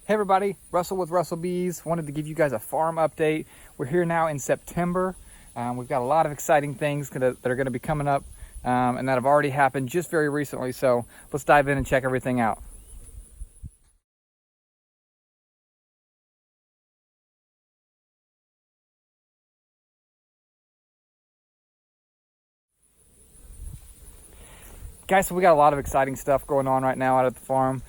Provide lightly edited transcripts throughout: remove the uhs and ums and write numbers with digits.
Hey everybody, Russell with Russell Bees. Wanted to give you guys a farm update. We're here now in September. We've got a lot of exciting things that are going to be coming up and that have already happened just very recently. So let's dive in and check everything out. Guys, so we got a lot of exciting stuff going on right now out at the farm.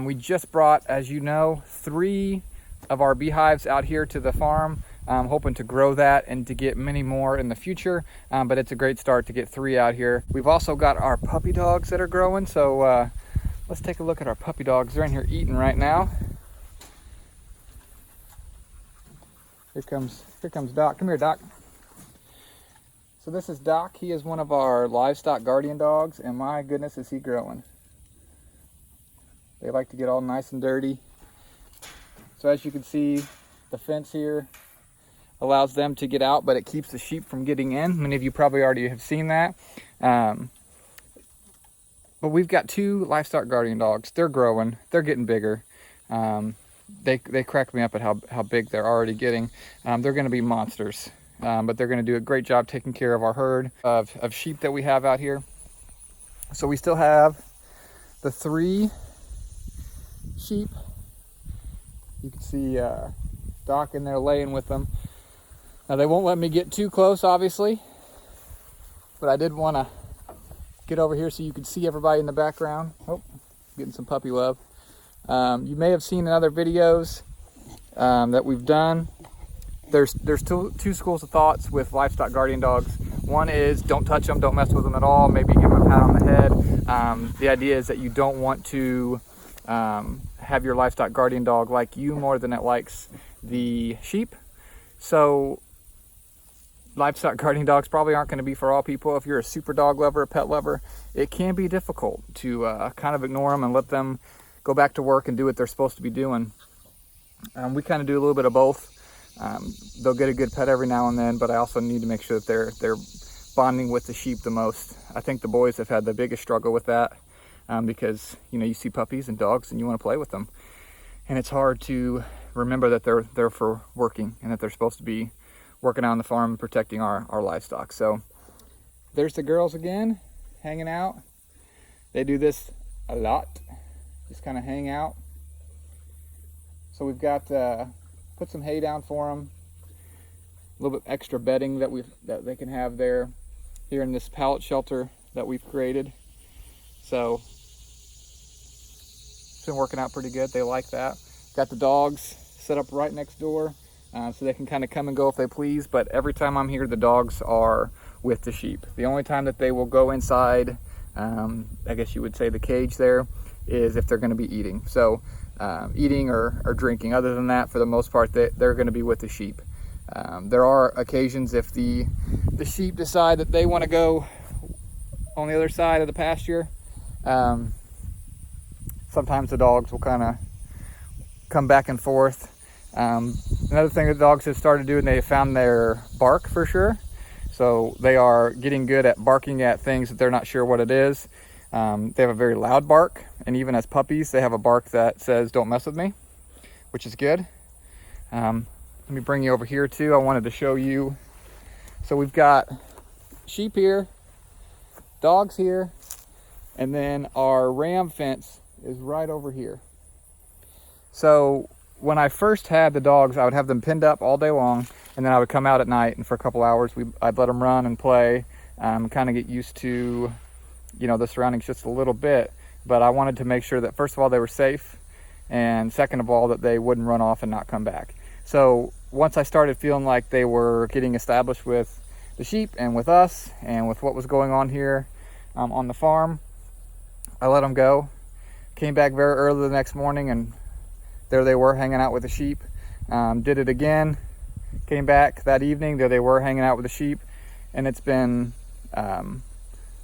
We just brought, as you know, 3 of our beehives out here to the farm. Hoping to grow that and to get many more in the future, but it's a great start to get 3 out here. We've also got our puppy dogs that are growing, so let's take a look at our puppy dogs. They're in here eating right now. Here comes Doc. Come here, Doc. So this is Doc. He is one of our livestock guardian dogs, and my goodness is he growing. They like to get all nice and dirty. So as you can see, the fence here allows them to get out, but it keeps the sheep from getting in. Many of you probably already have seen that. But we've got 2 livestock guardian dogs. They're growing. They're getting bigger. They crack me up at how big they're already getting. They're going to be monsters. But they're going to do a great job taking care of our herd of sheep that we have out here. So we still have the 3 sheep. You can see Doc in there laying with them. Now they won't let me get too close, obviously, but I did want to get over here so you could see everybody in the background. Oh, getting some puppy love. You may have seen in other videos that we've done. There's two schools of thoughts with livestock guardian dogs. One is don't touch them, don't mess with them at all, maybe give them a pat on the head. The idea is that you don't want to have your livestock guardian dog like you more than it likes the sheep. So livestock guardian dogs probably aren't going to be for all people. If you're a super dog lover, a pet lover, it can be difficult to kind of ignore them and let them go back to work and do what they're supposed to be doing. We kind of do a little bit of both. They'll get a good pet every now and then, but I also need to make sure that they're bonding with the sheep the most. I think the boys have had the biggest struggle with that because you see puppies and dogs and you want to play with them, and it's hard to remember that they're there for working and that they're supposed to be working out on the farm and protecting our livestock. So there's the girls again hanging out. They do this a lot, just kind of hang out. So we've got put some hay down for them, a little bit extra bedding that they can have there here in this pallet shelter that we've created. So it's been working out pretty good. They like that. Got the dogs set up right next door so they can kind of come and go if they please, but every time I'm here the dogs are with the sheep. The only time that they will go inside, I guess you would say the cage there, is if they're going to be eating. So eating or drinking. Other than that, for the most part, they're going to be with the sheep. There are occasions if the sheep decide that they want to go on the other side of the pasture. Sometimes the dogs will kind of come back and forth. Another thing the dogs have started doing, they have found their bark for sure. So they are getting good at barking at things that they're not sure what it is. They have a very loud bark, and even as puppies, they have a bark that says, "Don't mess with me," which is good. Let me bring you over here too. I wanted to show you. So we've got sheep here, dogs here, and then our ram fence is right over here. So when I first had the dogs, I would have them pinned up all day long, and then I would come out at night, and for a couple hours, I'd let them run and play, kind of get used to the surroundings just a little bit. But I wanted to make sure that first of all they were safe, and second of all that they wouldn't run off and not come back. So once I started feeling like they were getting established with the sheep and with us and with what was going on here on the farm, I let them go. Came back very early the next morning, and there they were hanging out with the sheep. Did it again, came back that evening, there they were hanging out with the sheep, and it's been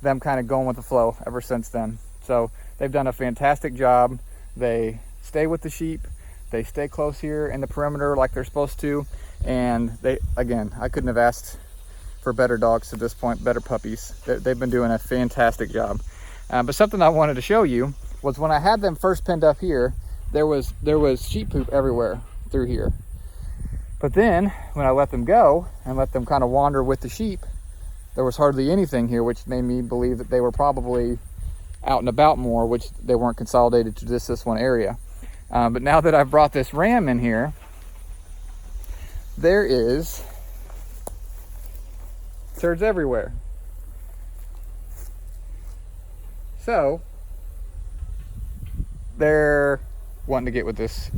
them kind of going with the flow ever since then. So they've done a fantastic job. They stay with the sheep, they stay close here in the perimeter like they're supposed to, and I couldn't have asked for better dogs to this point, better puppies. They've been doing a fantastic job. But something I wanted to show you was when I had them first pinned up here, there was sheep poop everywhere through here. But then when I let them go and let them kind of wander with the sheep, there was hardly anything here, which made me believe that they were probably out and about more, which they weren't consolidated to just this one area. But now that I've brought this ram in here, there is turds everywhere. So they're wanting to get with this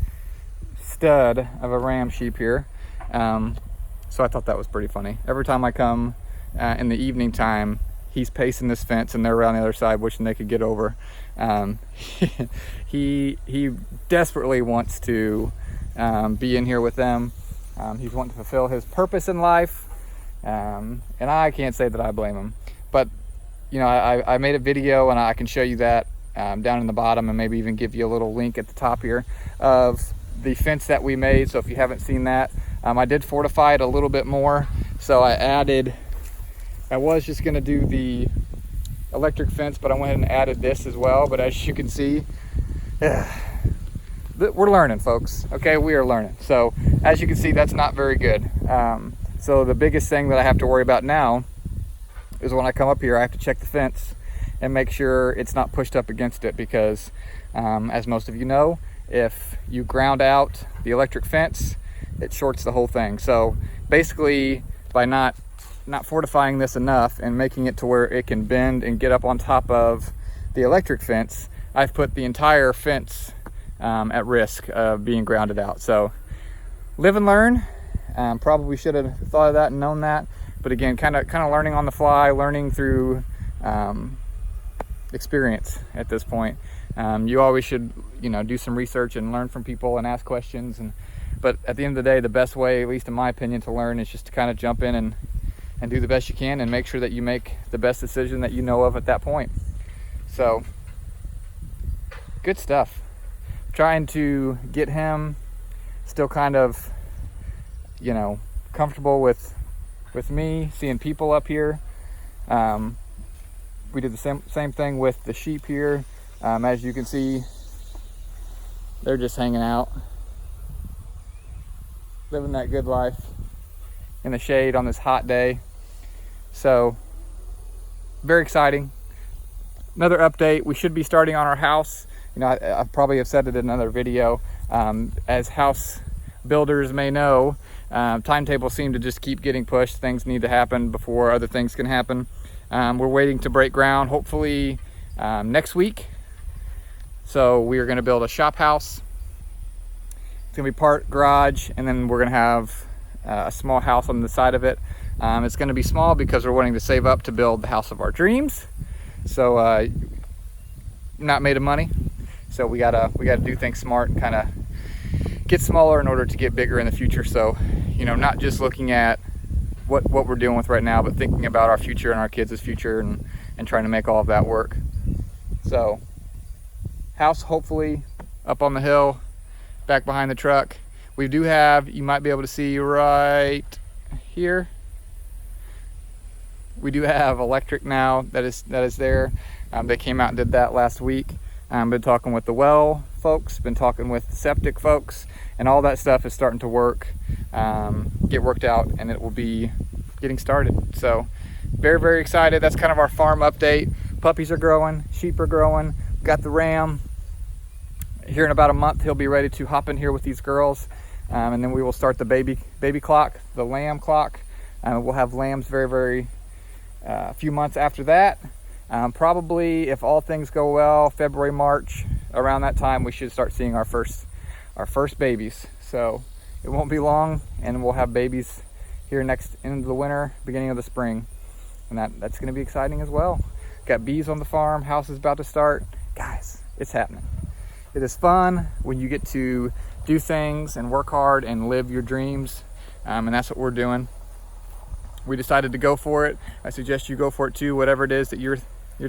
stud of a ram sheep here. So I thought that was pretty funny. Every time I come in the evening time, he's pacing this fence and they're around the other side wishing they could get over. He desperately wants to be in here with them. He's wanting to fulfill his purpose in life, and I can't say that I blame him. But you know, I made a video, and I can show you that down in the bottom, and maybe even give you a little link at the top here of the fence that we made. So if you haven't seen that, I did fortify it a little bit more. So I was just going to do the electric fence, but I went ahead and added this as well. But as you can see, we're learning, folks. Okay, we are learning. So as you can see, that's not very good. So the biggest thing that I have to worry about now is when I come up here, I have to check the fence and make sure it's not pushed up against it, because as most of you know, if you ground out the electric fence, it shorts the whole thing. So basically, by not fortifying this enough and making it to where it can bend and get up on top of the electric fence, I've put the entire fence at risk of being grounded out. So live and learn. Probably should have thought of that and known that, but again, kind of learning on the fly, learning through experience at this point. You always should, you know, do some research and learn from people and ask questions. But at the end of the day, the best way, at least in my opinion, to learn is just to kind of jump in and do the best you can and make sure that you make the best decision that you know of at that point. So good stuff. Trying to get him still kind of, you know, comfortable with me, seeing people up here. We did the same thing with the sheep here. As you can see, they're just hanging out, living that good life in the shade on this hot day. So very exciting. Another update, we should be starting on our house. You know, I probably have said it in another video. As house builders may know, timetables seem to just keep getting pushed. Things need to happen before other things can happen. We're waiting to break ground, hopefully next week. So we are going to build a shop house. It's going to be part garage, and then we're going to have a small house on the side of it. It's going to be small because we're wanting to save up to build the house of our dreams. So not made of money. So we gotta do things smart and kind of get smaller in order to get bigger in the future. So, you know, not just looking at what we're dealing with right now, but thinking about our future and our kids' future and trying to make all of that work. So house hopefully up on the hill, back behind the truck. We do have, you might be able to see right here, we do have electric now that is there. They came out and did that last week. Been talking with the well folks, been talking with the septic folks, and all that stuff is starting to get worked out, and it will be getting started. So very, very excited. That's kind of our farm update. Puppies are growing, sheep are growing. Got the ram. Here in about a month, he'll be ready to hop in here with these girls. And then we will start the baby clock, the lamb clock. We'll have lambs very, very few months after that. Probably, if all things go well, February, March, around that time, we should start seeing our first babies. So it won't be long, and we'll have babies here next into the winter, beginning of the spring, and that's going to be exciting as well. Got bees on the farm. House is about to start. Guys, it's happening. It is fun when you get to do things and work hard and live your dreams, and that's what we're doing. We decided to go for it. I suggest you go for it too, whatever it is that you're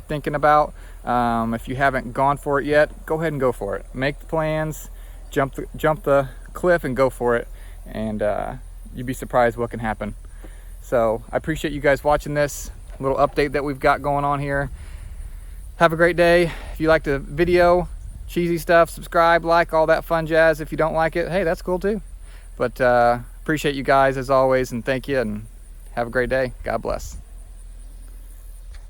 thinking about. If you haven't gone for it yet, go ahead and go for it. Make the plans, jump the cliff and go for it, and you'd be surprised what can happen. So I appreciate you guys watching this little update that we've got going on here. Have a great day. If you liked the video, cheesy stuff, subscribe, like, all that fun jazz. If you don't like it, hey, that's cool too. But appreciate you guys as always, and thank you, and have a great day. God bless.